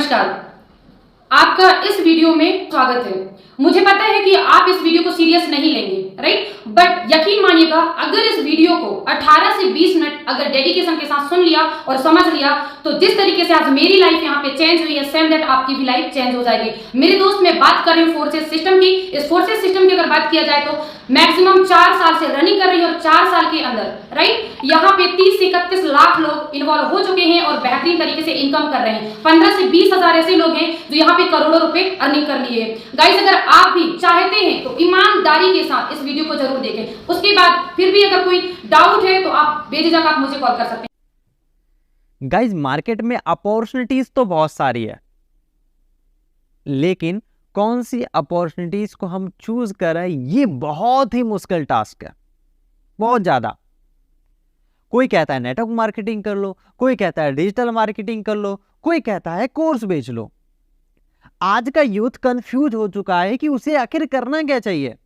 नमस्कार, आपका इस वीडियो में स्वागत है। मुझे पता है कि आप इस वीडियो को सीरियस नहीं लेंगे, राइट? बट यकीन मानिएगा, अगर इस वीडियो को 18 से 20 मिनट अगर डेडिकेशन के साथ सुन लिया और समझ लिया तो जिस तरीके से आज मेरी लाइफ यहाँ पे चेंज हुई है, सेम दैट आपकी भी लाइफ चेंज हो जाएगी। मेरे दोस्त, मैं बात कर रही हूँ फोर्सेस सिस्टम की। इस फोर्सेस सिस्टम की अगर बात किया जाए तो मैक्सिमम 4 साल से रनिंग कर रही है और 4 साल के अंदर, राइट, यहाँ पे 30 से 31 लाख लोग इन्वॉल्व हो चुके हैं और बेहतरीन तरीके से इनकम कर रहे हैं। 15 से 20 हजार ऐसे लोग हैं जो यहाँ पे करोड़ों रुपए अर्निंग कर लिए। गाइस, अगर आप भी चाहते हैं तो ईमानदारी के साथ इस वीडियो को जरूर देखें। उसके बाद फिर भी अगर कोई डाउट है तो आप बेझिझक आप मुझे कॉल कर सकते हैं। गाइस, मार्केट में अपॉर्चुनिटीज तो बहुत सारी है, लेकिन कौन सी अपॉर्चुनिटीज को हम चूज करें ये बहुत ही मुश्किल टास्क है, बहुत ज्यादा। कोई कहता है नेटवर्क मार्केटिंग कर लो, कोई कहता है डिजिटल मार्केटिंग कर लो, कोई कहता है कोर्स बेच लो। आज का यूथ कंफ्यूज हो चुका है कि उसे आखिर करना क्या चाहिए।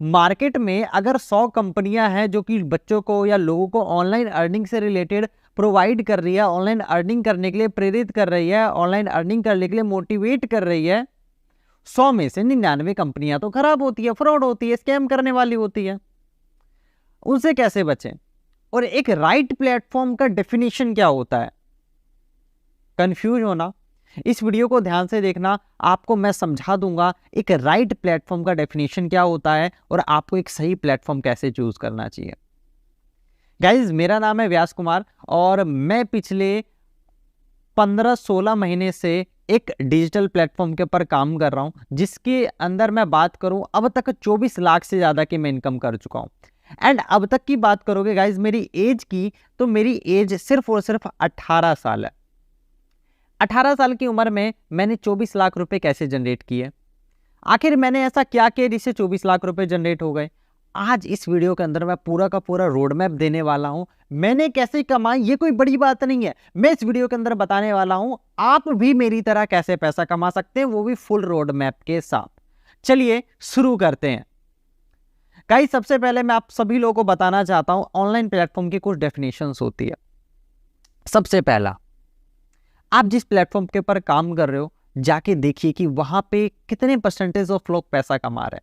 मार्केट में अगर 100 कंपनियां हैं जो कि बच्चों को या लोगों को ऑनलाइन अर्निंग से रिलेटेड प्रोवाइड कर रही है, ऑनलाइन अर्निंग करने के लिए प्रेरित कर रही है, ऑनलाइन अर्निंग करने के लिए मोटिवेट कर रही है, 100 में से 99 कंपनियां तो खराब होती है, फ्रॉड होती है, स्कैम करने वाली होती है। उनसे कैसे बचें? और एक राइट प्लेटफॉर्म का डेफिनेशन क्या होता है? कंफ्यूज होना, इस वीडियो को ध्यान से देखना, आपको मैं समझा दूंगा एक राइट प्लेटफॉर्म का डेफिनेशन क्या होता है और आपको एक सही प्लेटफॉर्म कैसे चूज करना चाहिए। गाइज, मेरा नाम है व्यास कुमार और मैं पिछले 15-16 महीने से एक डिजिटल प्लेटफॉर्म के ऊपर काम कर रहा हूं, जिसके अंदर मैं बात करूं अब तक 24 लाख से ज्यादा की मैं इनकम कर चुका हूं। एंड अब तक की बात करोगे गाइज मेरी एज की, तो मेरी एज सिर्फ और सिर्फ 18 साल है। 18 साल की उम्र में मैंने 24 लाख रुपए कैसे जनरेट किए? आखिर मैंने ऐसा क्या किया जिससे 24 लाख रुपए जनरेट हो गए? आज इस वीडियो के अंदर मैं पूरा का पूरा रोड मैप देने वाला हूं। मैंने कैसे कमाई, ये कोई बड़ी बात नहीं है। मैं इस वीडियो के अंदर बताने वाला हूं आप भी मेरी तरह कैसे पैसा कमा सकते हैं, वो भी फुल रोड मैप के साथ। चलिए शुरू करते हैं। गाइस, सबसे पहले मैं आप सभी लोगों को बताना चाहता हूं ऑनलाइन प्लेटफॉर्म की कुछ डेफिनेशंस होती है। सबसे पहला, आप जिस प्लेटफॉर्म के ऊपर काम कर रहे हो जाके देखिए कि वहां पे कितने परसेंटेज ऑफ लोग पैसा कमा रहे हैं।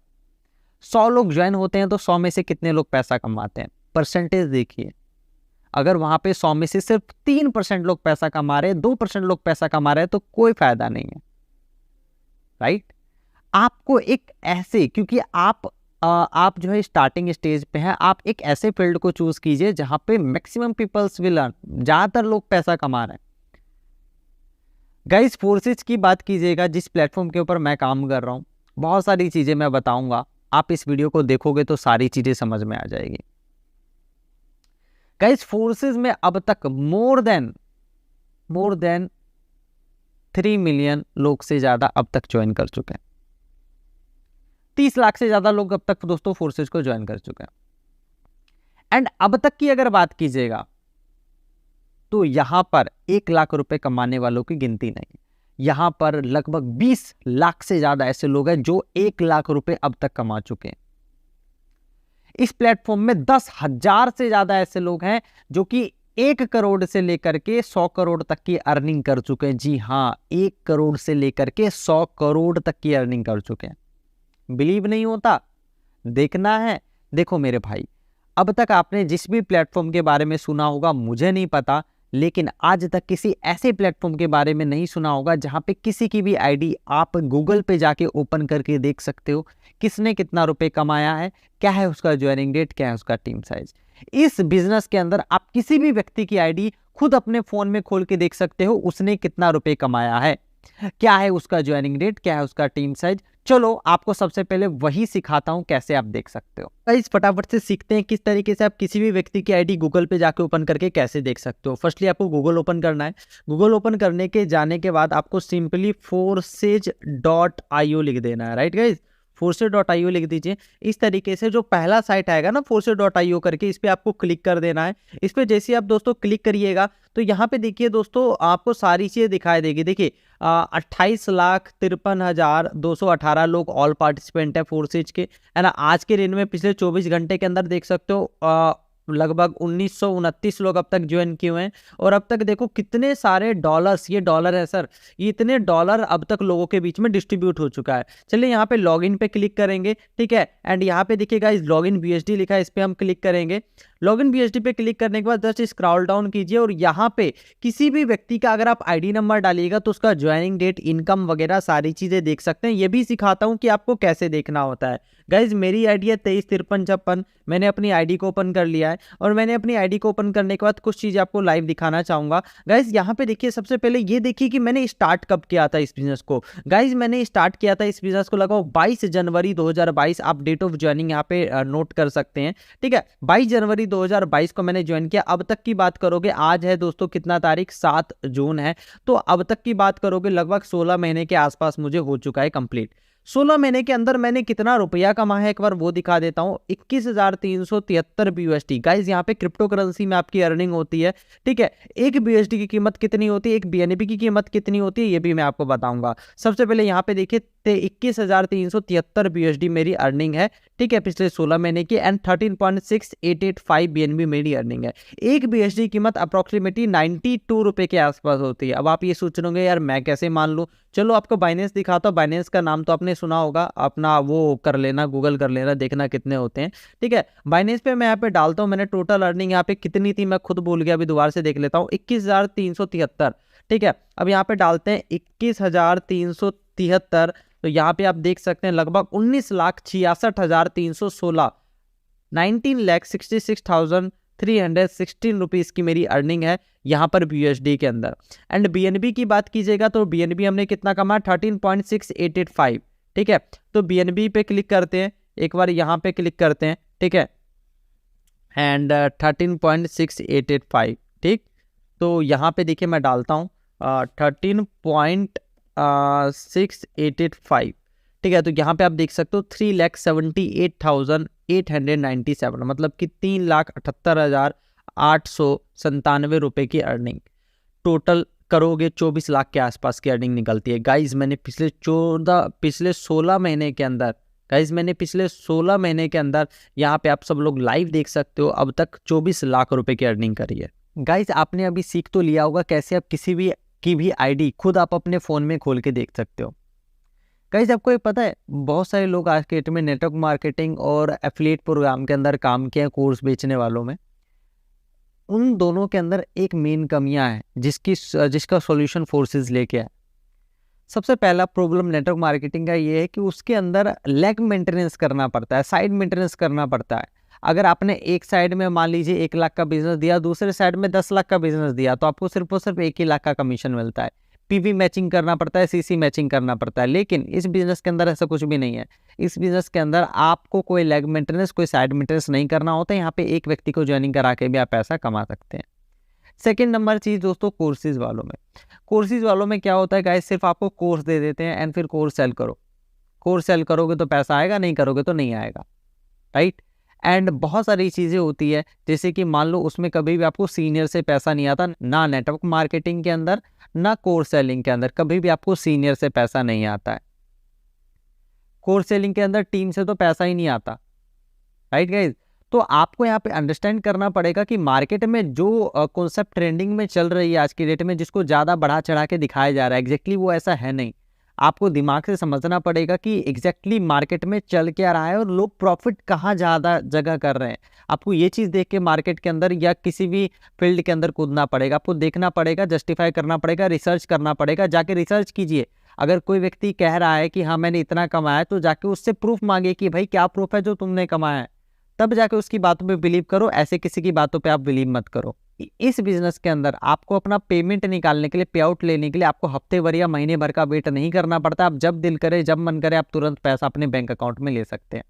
100 लोग ज्वाइन होते हैं तो 100 में से कितने लोग पैसा कमाते हैं? परसेंटेज देखिए। अगर वहां पे 100 में से सिर्फ 3% लोग पैसा कमा रहे हैं, 2% लोग पैसा कमा रहे हैं, तो कोई फायदा नहीं है, राइट? आपको एक ऐसे, क्योंकि आप जो है स्टार्टिंग स्टेज पे हैं, आप एक ऐसे फील्ड को चूज कीजिए जहां पे मैक्सिमम पीपल्स विल अर्न, ज्यादातर लोग पैसा कमा रहे हैं। गाइस, फोर्सेज की बात कीजिएगा, जिस प्लेटफॉर्म के ऊपर मैं काम कर रहा हूं, बहुत सारी चीजें मैं बताऊंगा। आप इस वीडियो को देखोगे तो सारी चीजें समझ में आ जाएगी। गाइस, फोर्सेज में अब तक मोर देन 3 मिलियन लोग से ज्यादा अब तक ज्वाइन कर चुके हैं। 30 लाख से ज्यादा लोग अब तक दोस्तों फोर्सेज को ज्वाइन कर चुके हैं। एंड अब तक की अगर बात कीजिएगा तो यहां पर 1 लाख रुपए कमाने वालों की गिनती नहीं। यहां पर लगभग 20 लाख से ज्यादा ऐसे लोग हैं जो 1 लाख रुपए अब तक कमा चुके हैं। इस प्लेटफॉर्म में 10,000 से ज्यादा ऐसे लोग हैं जो कि 1 करोड़ से लेकर के 100 करोड़ तक की अर्निंग कर चुके हैं। जी हां, 1 करोड़ से लेकर के 100 करोड़ तक की अर्निंग कर चुके हैं। बिलीव नहीं होता? देखना है। देखो मेरे भाई, अब तक आपने जिस भी प्लेटफॉर्म के बारे में सुना होगा मुझे नहीं पता, लेकिन आज तक किसी ऐसे प्लेटफॉर्म के बारे में नहीं सुना होगा जहां पे किसी की भी आईडी आप गूगल पे जाके ओपन करके देख सकते हो किसने कितना रुपए कमाया है, क्या है उसका ज्वाइनिंग डेट, क्या है उसका टीम साइज। इस बिजनेस के अंदर आप किसी भी व्यक्ति की आईडी खुद अपने फोन में खोल के देख सकते हो, उसने कितना रुपए कमाया है, क्या है उसका ज्वाइनिंग डेट, क्या है उसका टीम साइज। चलो आपको सबसे पहले वही सिखाता हूं कैसे आप देख सकते हो। गाइस, फटाफट से सीखते हैं किस तरीके से आप किसी भी व्यक्ति की आईडी गूगल पे जाके ओपन करके कैसे देख सकते हो। फर्स्टली आपको गूगल ओपन करना है। गूगल ओपन करने के जाने के बाद आपको सिंपली forces.io लिख देना है, राइट गाइस? forces.io लिख दीजिए। इस तरीके से जो पहला साइट आएगा ना forces.io करके, इस पे आपको क्लिक कर देना है। इस पे जैसे ही आप दोस्तों क्लिक करिएगा तो यहाँ पे देखिए दोस्तों आपको सारी चीजें दिखाई देगी। देखिए 28,53,218 लोग ऑल पार्टिसिपेंट है फोर्सेज के, है ना। आज के दिन में पिछले 24 घंटे के अंदर देख सकते हो लगभग 1929 लोग अब तक ज्वाइन किए हुए हैं। और अब तक देखो कितने सारे डॉलर्स, ये डॉलर है सर, ये इतने डॉलर अब तक लोगों के बीच में डिस्ट्रीब्यूट हो चुका है। चलिए यहाँ पे लॉगिन पे क्लिक करेंगे, ठीक है। एंड यहाँ पे देखिएगा इस लॉगिन BSD लिखा है, इस पे हम क्लिक करेंगे। लॉगिन BSD पे क्लिक करने के बाद जस्ट स्क्रॉल डाउन कीजिए और यहाँ पे किसी भी व्यक्ति का अगर आप ID नंबर डालिएगा तो उसका ज्वाइनिंग डेट, इनकम वगैरह सारी चीजें देख सकते हैं। ये भी सिखाता हूँ कि आपको कैसे देखना होता है। गाइज मेरी आईडी है 235356, मैंने अपनी आईडी को ओपन कर लिया है और मैंने अपनी आईडी को ओपन करने के बाद कुछ चीज़ें आपको लाइव दिखाना चाहूँगा। गाइज यहाँ पे देखिए, सबसे पहले ये देखिए कि मैंने स्टार्ट कब किया था इस बिजनेस को। गाइज मैंने स्टार्ट किया था इस बिजनेस को लगभग 22 जनवरी 2022। आप डेट ऑफ ज्वाइनिंग यहाँ पे नोट कर सकते हैं, ठीक है। 22 जनवरी 2022 को मैंने ज्वाइन किया। अब तक की बात करोगे, आज है दोस्तों कितना तारीख, 7 जून है, तो अब तक की बात करोगे लगभग 16 महीने के आसपास मुझे हो चुका है कंप्लीट। 16 महीने के अंदर मैंने कितना रुपया कमाया है एक बार वो दिखा देता हूँ। 21,373 BUSD। गाइज यहाँ पे क्रिप्टो करेंसी में आपकी अर्निंग होती है, ठीक है। एक BUSD की कीमत कितनी होती है, एक BNB की कीमत कितनी होती है, ये भी मैं आपको बताऊंगा। सबसे पहले यहाँ पे देखिए 21,373 BUSD मेरी अर्निंग है, ठीक है, पिछले 16 महीने की। एंड 13.6885 BNB मेरी अर्निंग है। एक BUSD की कीमत अप्रोक्सीमेटली 92 रुपए के आसपास होती है। अब आप ये सोच रहे यार मैं कैसे मान लूँ, चलो आपको बाइनेंस दिखाता हूँ। बाइनेंस का नाम तो आपने सुना होगा, अपना वो कर लेना, गूगल कर लेना, देखना कितने होते हैं, ठीक है। बाइनेंस पे मैं यहाँ पे डालता हूँ, मैंने टोटल अर्निंग यहाँ पे कितनी थी मैं खुद भूल गया, अभी दोबारा से देख लेता हूँ। 21,373, ठीक है। अब यहाँ पे डालते हैं 21,373, तो यहाँ पे आप देख सकते हैं लगभग 19,66,316, 19,66,316 रुपीज़ की मेरी अर्निंग है यहाँ पर BUSD के अंदर। एंड BNB की बात कीजिएगा तो BNB हमने कितना कमा, 13.6885, ठीक है। तो BNB पे क्लिक करते हैं, एक बार यहाँ पे क्लिक करते हैं, ठीक है। एंड 13.6885, ठीक। तो यहाँ पे देखिए मैं डालता हूँ 13.685, ठीक है। तो यहाँ पे आप देख सकते हो 3,78,897, मतलब कि 3,78,897 रुपए की अर्निंग टोटल करोगे 24 लाख के आसपास की अर्निंग निकलती है। गाइज मैंने पिछले 16 महीने के अंदर, गाइज मैंने पिछले 16 महीने के अंदर, यहाँ पे आप सब लोग लाइव देख सकते हो, अब तक 24 लाख रुपए की अर्निंग करी है। गाइज आपने अभी सीख तो लिया होगा कैसे आप किसी भी की भी आईडी खुद आप अपने फ़ोन में खोल के देख सकते हो। गाइज आपको ये पता है, बहुत सारे लोग आज के डेट में नेटवर्क मार्केटिंग और एफिलिएट प्रोग्राम के अंदर काम किए हैं, कोर्स बेचने वालों में। उन दोनों के अंदर एक मेन कमियां है जिसका सॉल्यूशन फोर्सेस लेके आए। सबसे पहला प्रॉब्लम नेटवर्क मार्केटिंग का ये है कि उसके अंदर लेग मेंटेनेंस करना पड़ता है, साइड मेंटेनेंस करना पड़ता है। अगर आपने एक साइड में मान लीजिए 1 लाख का बिजनेस दिया, दूसरे साइड में 10 लाख का बिजनेस दिया, तो आपको सिर्फ और सिर्फ 1 ही लाख का कमीशन मिलता है। PV मैचिंग करना पड़ता है, CC मैचिंग करना पड़ता है। लेकिन इस बिजनेस के अंदर ऐसा कुछ भी नहीं है। इस बिजनेस के अंदर आपको कोई लेग मेंटेनेंस, कोई साइड मेंटेनेंस नहीं करना होता है। यहाँ पे एक व्यक्ति को ज्वाइनिंग करा के भी आप पैसा कमा सकते हैं। सेकेंड नंबर चीज़ दोस्तों, कोर्सेज वालों में क्या होता है गाइस, सिर्फ आपको कोर्स दे देते हैं एंड फिर कोर्स सेल करो। कोर्स सेल करोगे तो पैसा आएगा, नहीं करोगे तो नहीं आएगा, राइट। एंड बहुत सारी चीज़ें होती है, जैसे कि मान लो उसमें कभी भी आपको सीनियर से पैसा नहीं आता, ना नेटवर्क मार्केटिंग के अंदर ना कोर्स सेलिंग के अंदर कभी भी आपको सीनियर से पैसा नहीं आता है। कोर्स सेलिंग के अंदर टीम से तो पैसा ही नहीं आता, राइट गाइज। तो आपको यहाँ पे अंडरस्टैंड करना पड़ेगा कि मार्केट में जो कॉन्सेप्ट ट्रेंडिंग में चल रही है आज की डेट में, जिसको ज़्यादा बढ़ा चढ़ा के दिखाया जा रहा है, एग्जैक्टली वो ऐसा है नहीं। आपको दिमाग से समझना पड़ेगा कि एग्जैक्टली मार्केट में चल क्या रहा है और लोग प्रॉफिट कहाँ ज़्यादा जगह कर रहे हैं। आपको ये चीज़ देख के मार्केट के अंदर या किसी भी फील्ड के अंदर कूदना पड़ेगा। आपको देखना पड़ेगा, जस्टिफाई करना पड़ेगा, रिसर्च करना पड़ेगा। जाके रिसर्च कीजिए। अगर कोई व्यक्ति कह रहा है कि हाँ मैंने इतना कमाया है, तो जाके उससे प्रूफ मांगे कि भाई क्या प्रूफ है जो तुमने कमाया है, तब जाके उसकी बातों पे बिलीव करो। ऐसे किसी की बातों पे आप बिलीव मत करो। इस बिजनेस के अंदर आपको अपना पेमेंट निकालने के लिए, पे आउट लेने के लिए आपको हफ्ते भर या महीने भर का वेट नहीं करना पड़ता। आप जब दिल करे, जब मन करे, आप तुरंत पैसा अपने बैंक अकाउंट में ले सकते हैं।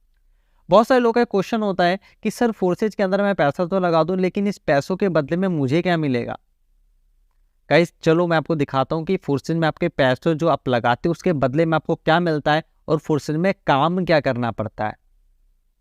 बहुत सारे लोगों का क्वेश्चन होता है कि सर फोर्सेज के अंदर मैं पैसा तो लगा दूं, लेकिन इस पैसों के बदले में मुझे क्या मिलेगा। गाइस चलो मैं आपको दिखाता हूँ कि फोर्सेज में आपके पैसे जो आप लगाते हो उसके बदले में आपको क्या मिलता है और फोर्सेज में काम क्या करना पड़ता है।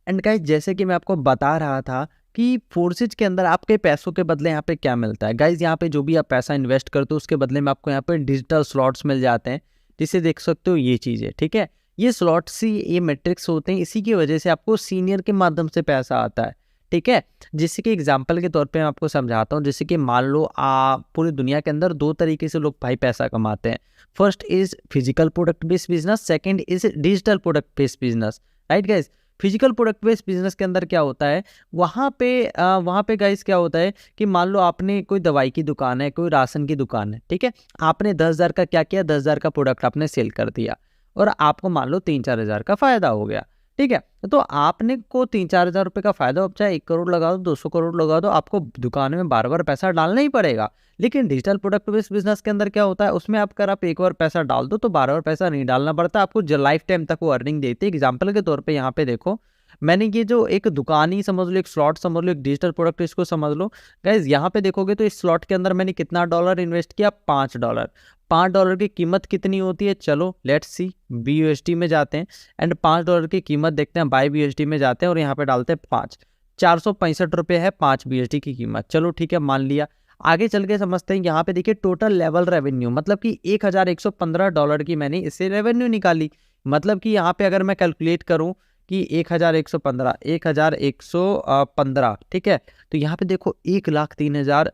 एंड गाइस जैसे कि मैं आपको बता रहा था कि फोर्सेज के अंदर आपके पैसों के बदले यहाँ पे क्या मिलता है। गाइस यहाँ पे जो भी आप पैसा इन्वेस्ट करते हो उसके बदले में आपको यहाँ पे डिजिटल स्लॉट्स मिल जाते हैं, जिसे देख सकते हो ये चीज़ है, ठीक है। ये स्लॉट्स ही ये मैट्रिक्स होते हैं, इसी की वजह से आपको सीनियर के माध्यम से पैसा आता है, ठीक है। जैसे कि एग्जाम्पल के तौर पे मैं आपको समझाता हूँ। जैसे कि मान लो पूरी दुनिया के अंदर दो तरीके से लोग भाई पैसा कमाते हैं। First is physical product based business, second is digital product based business, right guys. Physical product based business के अंदर क्या होता है, वहाँ पे गाइस क्या होता है कि मान लो आपने कोई दवाई की दुकान है, कोई राशन की दुकान है, ठीक है। आपने 10,000 का क्या किया, 10,000 का प्रोडक्ट आपने सेल कर दिया और आपको मान लो 3-4 हज़ार का फायदा हो गया, ठीक है। तो आपने को 3-4 हज़ार रुपये का फायदा हो, चाहे 1 करोड़ लगा दो, 200 करोड़ लगा दो, आपको दुकान में बार बार पैसा डालना ही पड़ेगा। लेकिन डिजिटल प्रोडक्ट बेस्ड बिजनेस के अंदर क्या होता है, उसमें आप अगर आप एक बार पैसा डाल दो तो बार बार पैसा नहीं डालना पड़ता, आपको लाइफ टाइम तक वो अर्निंग देती है। एग्जाम्पल के तौर पे यहाँ पे देखो, मैंने ये जो एक दुकान ही समझ लो, एक स्लॉट समझ लो, एक डिजिटल प्रोडक्ट इसको समझ लो गाइज। यहाँ पे देखोगे तो इस स्लॉट के अंदर मैंने कितना डॉलर इन्वेस्ट किया, $5। $5 की कीमत कितनी होती है, चलो लेट्स सी BUSD में जाते हैं एंड $5 की कीमत देखते हैं, बाय BUSD में जाते हैं और यहाँ पे डालते हैं 5, 465 रुपये है 5 BUSD की कीमत। चलो ठीक है, मान लिया। आगे चल के समझते हैं। यहाँ पे देखिए टोटल लेवल रेवेन्यू, मतलब कि $1,115 की मैंने इससे रेवेन्यू निकाली। मतलब कि यहाँ पे अगर मैं कैलकुलेट करूँ कि 1,115, ठीक है। तो यहाँ पे देखो 1,03,000,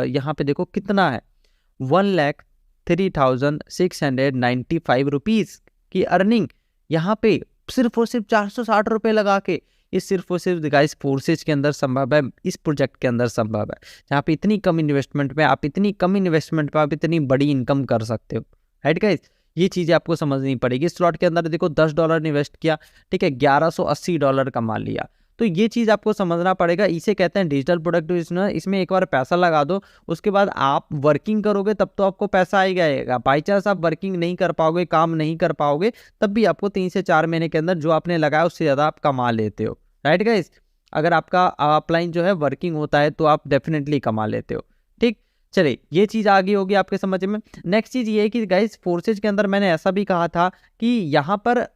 यहाँ पे देखो कितना है, 1,03,695 रुपीज़ की अर्निंग यहाँ पे सिर्फ और सिर्फ 460 रुपये लगा के। ये सिर्फ और सिर्फ गाइस फोर्सेज के अंदर संभव है, इस प्रोजेक्ट के अंदर संभव है, जहाँ पे इतनी कम इन्वेस्टमेंट में आप इतनी बड़ी इनकम कर सकते हो, राइट गाइस। ये चीज़ें आपको समझनी पड़ेगी। स्लॉट के अंदर देखो $10 इन्वेस्ट किया, ठीक है, $1,180 कमा लिया। तो ये चीज़ आपको समझना पड़ेगा। इसे कहते हैं डिजिटल प्रोडक्ट बिजनेस। इसमें एक बार पैसा लगा दो, उसके बाद आप वर्किंग करोगे तब तो आपको पैसा आएगा। बाई चांस आप वर्किंग नहीं कर पाओगे, काम नहीं कर पाओगे, तब भी आपको 3 से 4 महीने के अंदर जो आपने लगाया उससे ज़्यादा आप कमा लेते हो, राइट गाइस। अगर आपका अपलाइन जो है वर्किंग होता है तो आप डेफिनेटली कमा लेते हो, ठीक। चलिए, ये चीज़ आगे होगी आपके समझ में। नेक्स्ट चीज़ ये है कि गाइस फोर्सेज के अंदर मैंने ऐसा भी कहा था कि यहाँ पर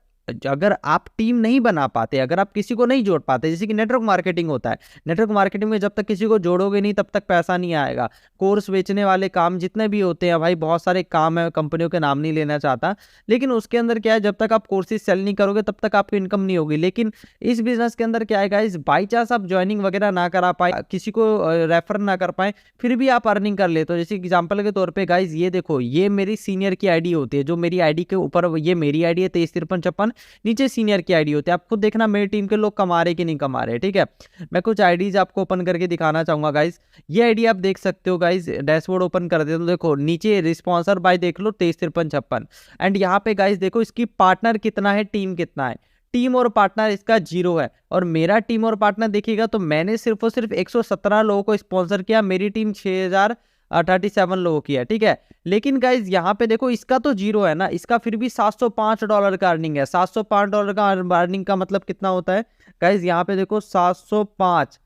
अगर आप टीम नहीं बना पाते, अगर आप किसी को नहीं जोड़ पाते, जैसे कि नेटवर्क मार्केटिंग होता है, नेटवर्क मार्केटिंग में जब तक किसी को जोड़ोगे नहीं तब तक पैसा नहीं आएगा। कोर्स बेचने वाले काम जितने भी होते हैं भाई, बहुत सारे काम है, कंपनियों के नाम नहीं लेना चाहता, लेकिन उसके अंदर क्या है, जब तक आप कोर्सेज सेल नहीं करोगे तब तक आपकी इनकम नहीं होगी। लेकिन इस बिजनेस के अंदर क्या है गाइस, बाई चांस आप ज्वाइनिंग वगैरह ना करा पाए, किसी को रेफर ना कर पाए, फिर भी आप अर्निंग कर लेते हो। जैसे एग्जाम्पल के तौर पर गाइस ये देखो, ये मेरी सीनियर की आईडी होती है, जो मेरी आईडी के ऊपर ये मेरी आईडी है 235356, नीचे सीनियर की आईडी होती है। आप खुद देखना मेरी टीम के लोग कमा रहे कि नहीं कमा रहे, ठीक है। मैं कुछ आईडीज आपको ओपन करके दिखाना चाहूंगा गाइस। ये आईडी आप देख सकते हो गाइस, डैशबोर्ड ओपन कर दे तो देखो नीचे रिस्पॉन्सर बाय देख लो 235356 एंड यहाँ पे गाइस देखो इसकी पार्टनर कितना है, टीम कितना है। टीम और पार्टनर इसका 0 है और मेरा टीम और पार्टनर देखिएगा तो मैंने सिर्फ और सिर्फ 117 लोगों को स्पॉन्सर किया, मेरी टीम 6,037 लोगों की है, ठीक है। लेकिन गाइज यहाँ पे देखो इसका तो 0 है ना, इसका फिर भी $705 का अर्निंग है। $705 का अर्निंग का मतलब कितना होता है गाइज, यहाँ पे देखो 705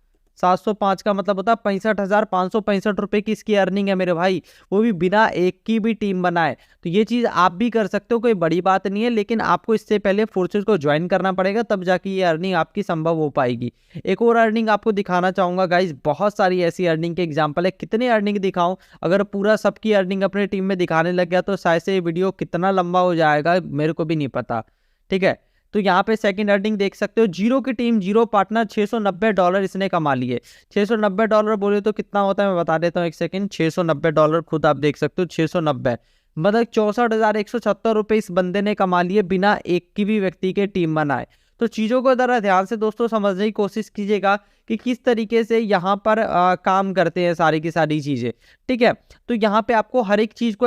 का मतलब होता है 65,565 रुपए की इसकी अर्निंग है मेरे भाई, वो भी बिना एक की भी टीम बनाए। तो ये चीज़ आप भी कर सकते हो, कोई बड़ी बात नहीं है, लेकिन आपको इससे पहले फोर्सेज को ज्वाइन करना पड़ेगा, तब जाके ये अर्निंग आपकी संभव हो पाएगी। एक और अर्निंग आपको दिखाना चाहूंगा गाइज, बहुत सारी ऐसी अर्निंग के एग्जाम्पल है। कितने अर्निंग दिखाऊं, अगर पूरा सबकी अर्निंग अपने टीम में दिखाने लग गया तो शायद से ये वीडियो कितना लंबा हो जाएगा मेरे को भी नहीं पता, ठीक है। तो यहाँ पे सेकंड अर्निंग देख सकते हो, 0 की टीम 0 पार्टनर $690 इसने कमा लिए। $690 बोले तो कितना होता है मैं बता देता हूँ, एक सेकंड। $690 खुद आप देख सकते हो, 690 मतलब 64,176 रुपये इस बंदे ने कमा लिए बिना एक की भी व्यक्ति के टीम बनाए। तो चीज़ों को ज़रा ध्यान से दोस्तों समझने की कोशिश कीजिएगा कि किस तरीके से यहाँ पर काम करते हैं सारी की सारी चीज़ें, ठीक है। तो यहाँ पे आपको हर एक चीज़ को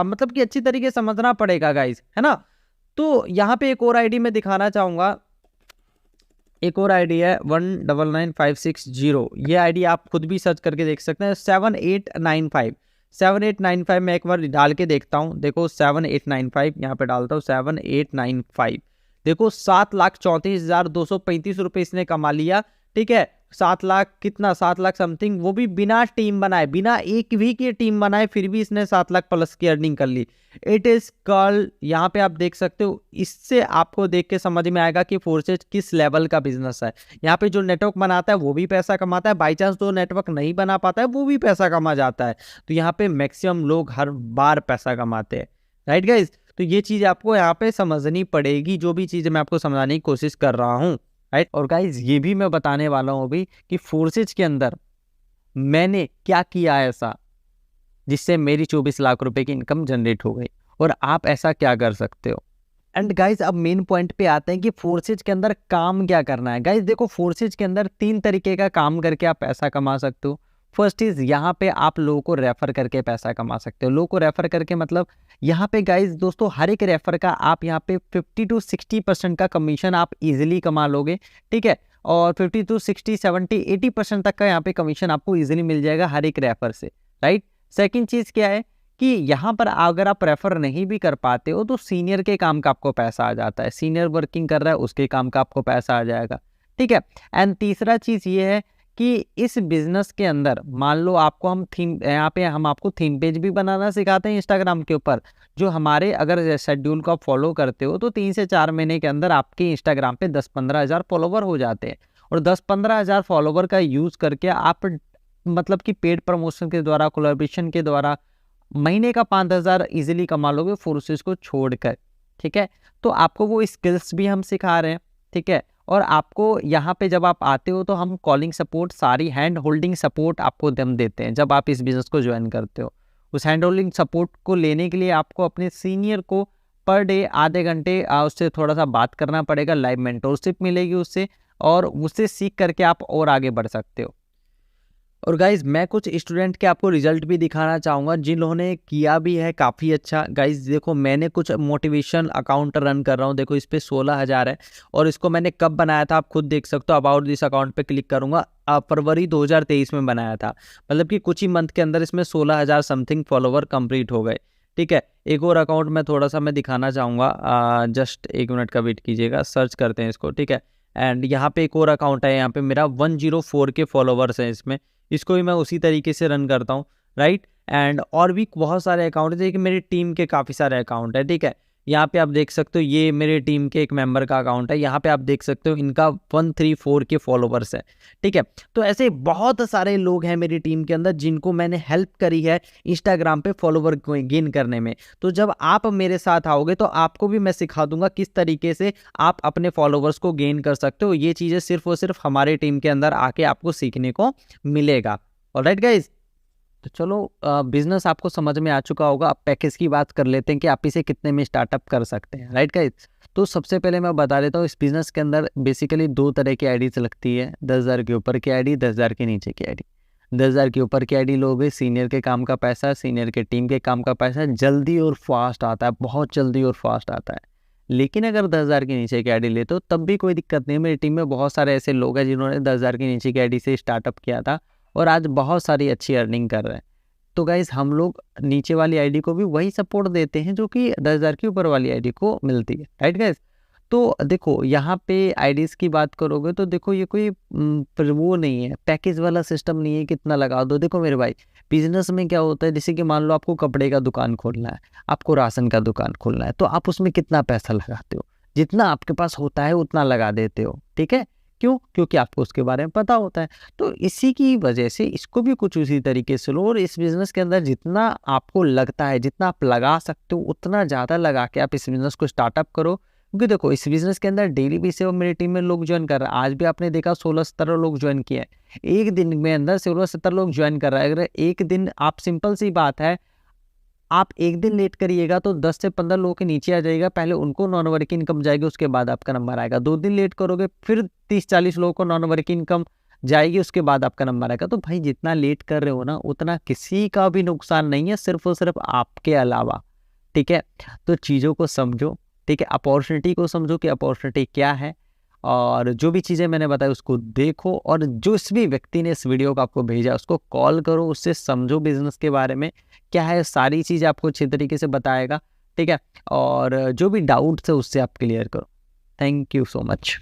मतलब कि अच्छी तरीके से समझना पड़ेगा गाइज, है ना। तो यहाँ पे एक और आईडी मैं दिखाना चाहूँगा, एक और आईडी है 199560। ये आईडी आप खुद भी सर्च करके देख सकते हैं। 7895 मैं एक बार डाल के देखता हूँ। देखो 7895 यहाँ पे डालता हूँ, 7895 देखो 7,34,235 रुपये इसने कमा लिया, ठीक है। 7 लाख कितना, 7 लाख समथिंग, वो भी बिना टीम बनाए, बिना एक भी की टीम बनाए, फिर भी इसने 7 लाख प्लस की अर्निंग कर ली। इट इज कॉल्ड, यहाँ पे आप देख सकते हो, इससे आपको देख के समझ में आएगा कि फोर्सेज किस लेवल का बिजनेस है। यहाँ पे जो नेटवर्क बनाता है वो भी पैसा कमाता है, बाई चांस जो नेटवर्क नहीं बना पाता है वो भी पैसा कमा जाता है। तो यहाँ पे मैक्सिमम लोग हर बार पैसा कमाते हैं, राइट गाइज। तो ये चीज़ आपको यहाँ पे समझनी पड़ेगी, जो भी चीज़ मैं आपको समझाने की कोशिश कर रहा हूँ। राइट। और गाइज ये भी मैं बताने वाला हूँ अभी कि फोर्सेज के अंदर मैंने क्या किया ऐसा जिससे मेरी 24 लाख रुपए की इनकम जनरेट हो गई, और आप ऐसा क्या कर सकते हो। एंड गाइज अब मेन पॉइंट पे आते हैं कि फोर्सेज के अंदर काम क्या करना है। गाइज देखो, फोर्सेज के अंदर 3 तरीके का काम करके आप पैसा कमा सकते हो। फर्स्ट इज यहाँ पे आप लोगों को रेफर करके पैसा कमा सकते हो। लोगों को रेफर करके मतलब यहाँ पे गाइज दोस्तों हर एक रेफर का आप यहाँ पे 50 to 60% का कमीशन आप इजिली कमा लोगे, ठीक है। और 50 to 60, 70, 80% तक का यहाँ पे कमीशन आपको इजिली मिल जाएगा हर एक रेफर से, राइट। सेकेंड चीज क्या है कि यहाँ पर अगर आप रेफर नहीं भी कर पाते हो तो सीनियर के काम का आपको पैसा आ जाता है। सीनियर वर्किंग कर रहा है उसके काम का आपको पैसा आ जाएगा, ठीक है। एंड तीसरा चीज ये है कि इस बिजनेस के अंदर मान लो आपको हम थीम, यहाँ पे हम आपको थीम पेज भी बनाना सिखाते हैं इंस्टाग्राम के ऊपर, जो हमारे अगर शेड्यूल को आप फॉलो करते हो तो 3 से 4 महीने के अंदर आपके इंस्टाग्राम पे 10-15 हज़ार फॉलोवर हो जाते हैं। और 10-15 हज़ार फॉलोवर का यूज करके आप मतलब कि पेड प्रमोशन के द्वारा, कोलैबोरेशन के द्वारा महीने का 5,000 इजीली कमा लोगे फोर्सेस को छोड़कर, ठीक है। तो आपको वो स्किल्स भी हम सिखा रहे हैं, ठीक है। और आपको यहाँ पे जब आप आते हो तो हम कॉलिंग सपोर्ट, सारी हैंड होल्डिंग सपोर्ट आपको हम देते हैं जब आप इस बिजनेस को ज्वाइन करते हो। उस हैंड होल्डिंग सपोर्ट को लेने के लिए आपको अपने सीनियर को पर डे आधे घंटे उससे थोड़ा सा बात करना पड़ेगा, लाइव मेंटोरशिप मिलेगी उससे, और उससे सीख करके आप और आगे बढ़ सकते हो। और गाइज मैं कुछ स्टूडेंट के आपको रिजल्ट भी दिखाना चाहूँगा जिन्होंने किया भी है काफ़ी अच्छा। गाइज देखो, मैंने कुछ मोटिवेशन अकाउंट रन कर रहा हूँ, देखो इस पर 16,000 है, और इसको मैंने कब बनाया था आप खुद देख सकते हो। अबाउट दिस अकाउंट पे क्लिक करूँगा, फरवरी 2023 में बनाया था, मतलब कि कुछ ही मंथ के अंदर इसमें 16,000 समथिंग फॉलोवर कंप्लीट हो गए, ठीक है। एक और अकाउंट में थोड़ा सा मैं दिखाना चाहूँगा, जस्ट 1 मिनट का वेट कीजिएगा, सर्च करते हैं इसको, ठीक है। एंड यहाँ पे एक और अकाउंट है, यहाँ पे मेरा 104 के फॉलोवर्स हैं इसमें, इसको भी मैं उसी तरीके से रन करता हूँ, राइट। एंड और भी बहुत सारे अकाउंट है, देखिए मेरी टीम के काफ़ी सारे अकाउंट है, ठीक है। यहाँ पे आप देख सकते हो ये मेरे टीम के एक मेंबर का अकाउंट है, यहाँ पे आप देख सकते हो इनका 134 के फॉलोवर्स है, ठीक है। तो ऐसे बहुत सारे लोग हैं मेरी टीम के अंदर जिनको मैंने हेल्प करी है इंस्टाग्राम पे फॉलोवर गेन करने में। तो जब आप मेरे साथ आओगे तो आपको भी मैं सिखा दूंगा किस तरीके से आप अपने फॉलोवर्स को गेन कर सकते हो। ये चीज़ें सिर्फ और सिर्फ हमारे टीम के अंदर आके आपको सीखने को मिलेगा। ऑलराइट गाइज, तो चलो बिजनेस आपको समझ में आ चुका होगा। अब पैकेज की बात कर लेते हैं कि आप इसे कितने में स्टार्टअप कर सकते हैं, राइट गाइज। तो सबसे पहले मैं बता देता हूँ, इस बिजनेस के अंदर बेसिकली 2 तरह की आईडीज लगती है, 10,000 के ऊपर की आईडी, 10,000 के नीचे की आईडी। 10,000 के ऊपर की आईडी लोगे, सीनियर के काम का पैसा, सीनियर के टीम के काम का पैसा जल्दी और फास्ट आता है, बहुत जल्दी और फास्ट आता है। लेकिन अगर 10,000 के नीचे की आईडी लेते हो तब भी कोई दिक्कत नहीं। मेरी टीम में बहुत सारे ऐसे लोग हैं जिन्होंने 10,000 के नीचे की आईडी से स्टार्टअप किया था और आज बहुत सारी अच्छी अर्निंग कर रहे हैं। तो गाइज हम लोग नीचे वाली आईडी को भी वही सपोर्ट देते हैं जो कि 10,000 के ऊपर वाली आईडी को मिलती है, राइट गाइज। तो देखो यहाँ पे आईडीज़ की बात करोगे तो देखो ये कोई वो नहीं है, पैकेज वाला सिस्टम नहीं है कितना लगा दो। देखो मेरे भाई, बिजनेस में क्या होता है, जैसे कि मान लो आपको कपड़े का दुकान खोलना है, आपको राशन का दुकान खोलना है, तो आप उसमें कितना पैसा लगाते हो, जितना आपके पास होता है उतना लगा देते हो, ठीक है। क्यों? क्योंकि आपको उसके बारे में पता होता है। तो इसी की वजह से इसको भी कुछ उसी तरीके से लो, और इस बिज़नेस के अंदर जितना आपको लगता है, जितना आप लगा सकते हो उतना ज़्यादा लगा के आप इस बिज़नेस को स्टार्टअप करो। क्योंकि देखो इस बिज़नेस के अंदर डेली बेसिस पे मेरी टीम में लोग ज्वाइन कर रहे हैं। आज भी आपने देखा 16-17 लोग ज्वाइन किए हैं। एक दिन में अंदर 16-17 लोग ज्वाइन कर रहे हैं। अगर एक दिन आप, सिंपल सी बात है, आप एक दिन लेट करिएगा तो 10 से 15 लोगों के नीचे आ जाएगा, पहले उनको नॉन वर्किंग इनकम जाएगी, उसके बाद आपका नंबर आएगा। 2 दिन लेट करोगे फिर 30-40 लोगों को नॉन वर्किंग इनकम जाएगी, उसके बाद आपका नंबर आएगा। तो भाई जितना लेट कर रहे हो ना उतना किसी का भी नुकसान नहीं है, सिर्फ और सिर्फ आपके अलावा, ठीक है। तो चीज़ों को समझो, ठीक है, अपॉर्चुनिटी को समझो कि अपॉर्चुनिटी क्या है, और जो भी चीज़ें मैंने बताई उसको देखो, और जिस भी व्यक्ति ने इस वीडियो को आपको भेजा उसको कॉल करो, उससे समझो बिजनेस के बारे में क्या है, सारी चीज़ आपको अच्छी तरीके से बताएगा, ठीक है। और जो भी डाउट्स है उससे आप क्लियर करो। Thank you so much.